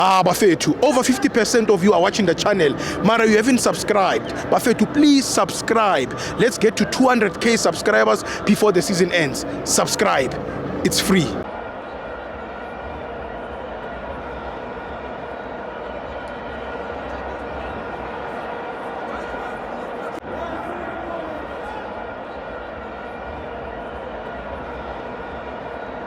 Bafethu, over 50% of you are watching the channel. Mara, you haven't subscribed. Bafethu, please subscribe. Let's get to 200k subscribers before the season ends. Subscribe. It's free.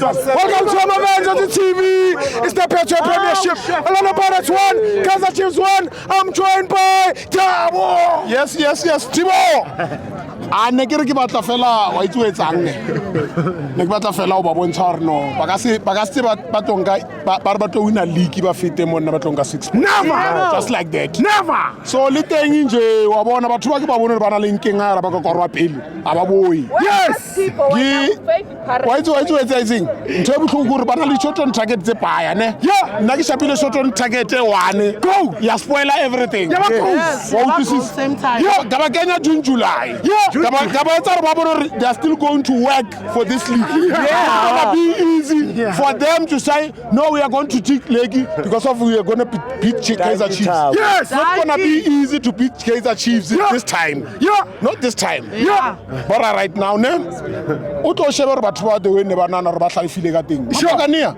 Welcome to my man on the TV. It's the Petro Premiership. Orlando Pirates 1, Kaizer Chiefs 1. I'm joined by Tabo. Yes, Timo. Ne ke re ke batla fela wa itse etsang ne ke batla fela o ba bontsha hore no ba ka se ba tonga ba tlo wina league ba fete monna ba tonga 6 Never. just like that. Never. So le teng nje wa bona batho ba ke ba bona ba na le nkenga ba ka korwa pele aba boyi. Yes. Wa itse etsang ntho butlho gore ba na le short on target tse paya ne Yeah. nna ke shapile short on target e one Go. ya spoiler everything. Yes. Same time. Yeah, Gaba Kenya June July. Yeah. They are still going to work for this league. It's gonna be easy for them to say no, we are going to take Legi because of we are going to beat Kaizer Chiefs. Yes. It's not gonna be easy to beat Kaizer Chiefs this time. Yeah. Not this time. Yeah. But right now, ne? Uto sheba batho ba de we ne banana re ba hlaifile ka teng. Shokania.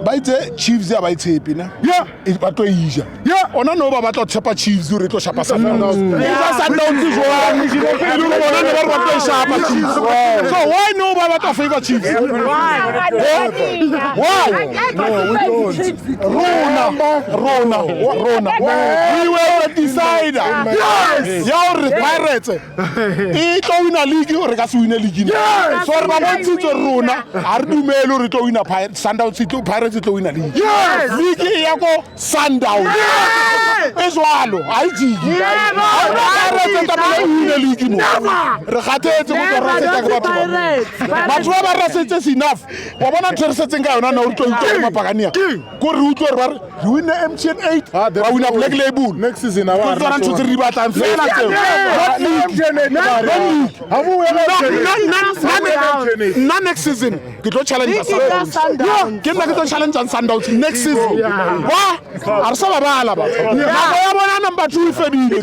Ba itse Chiefs ya ba itshepi ne. Yeah. E ba tlo ija. Yeah. Ona no ba tlo tshepa Chiefs re tlo shapa Sundowns. Sundowns jwang. So why no Baba favor Chiefs? Why? No, we don't. Rona. We were the decider. Yes. Your Pirates. It win a league or a win a league. Yes. So Baba to Rona, Ardumelo to win a Sundowns to Pirates to win a league. Yes. League Yako Sundowns. Eswalo, IG. Re gatetse go rasetsa ka batho ba rasetsa enough wa bona ntse re setseng ka yona na o tlo mapakania go re utlwe re win the MTN 8 ba win a Black Label Next season I want. tsona ntse re batlang fela tseo na next season ke tlo challenge Sundowns ke nna ke tlo challenge Sundowns next season wa a re sa ba bala ba nako ya bona number 2 e fedile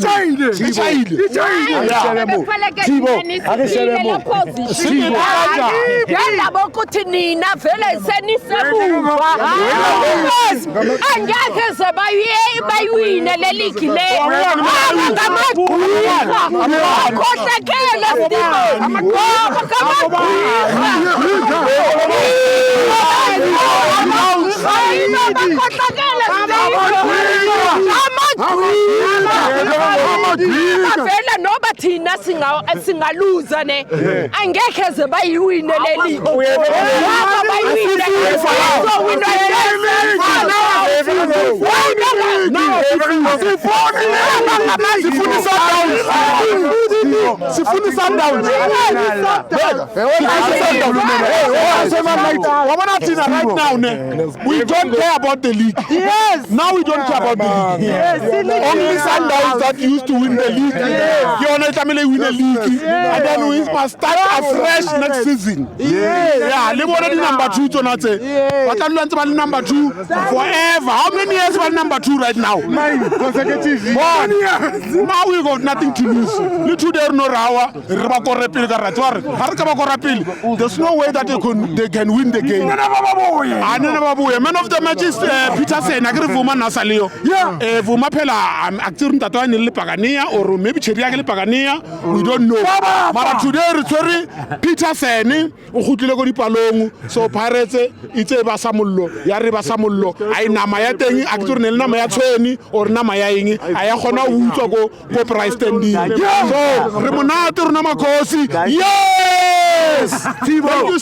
yalabo ukuthi nina vele senisebuva angeke ze bayiwine le league le khohlekele vele noba thina singaluza ne angeke ze bayiwine le league Sifuni Sundowns. Right now, we don't care about the league. Yes. Now we don't care about the league. Yes. Only Sundowns that used to win the league. You want to win the league, and then we must start afresh next season. Yeah, leave already number 2 to not say. But I'm not number 2 forever. How many years are number 2 right now? 9 consecutive. 1 years. Now we got nothing to lose. Little there no rawa. There's no way that they can win the game. Man of the match is Peterson. Vuma Nasalio. Yeah. Vuma Pela. I'm acting that one in Lipagania or maybe Chiriaga Pagania. We don't know. But today, sorry, Peterson. Uhutilegori Palong. So Pirates. It's a Basamullo. Yariba Samullo. I Namayateng. Actor Namaya Tony or Namaya. I have go price standing. So Remonato Namakosi. Yes! Tibo!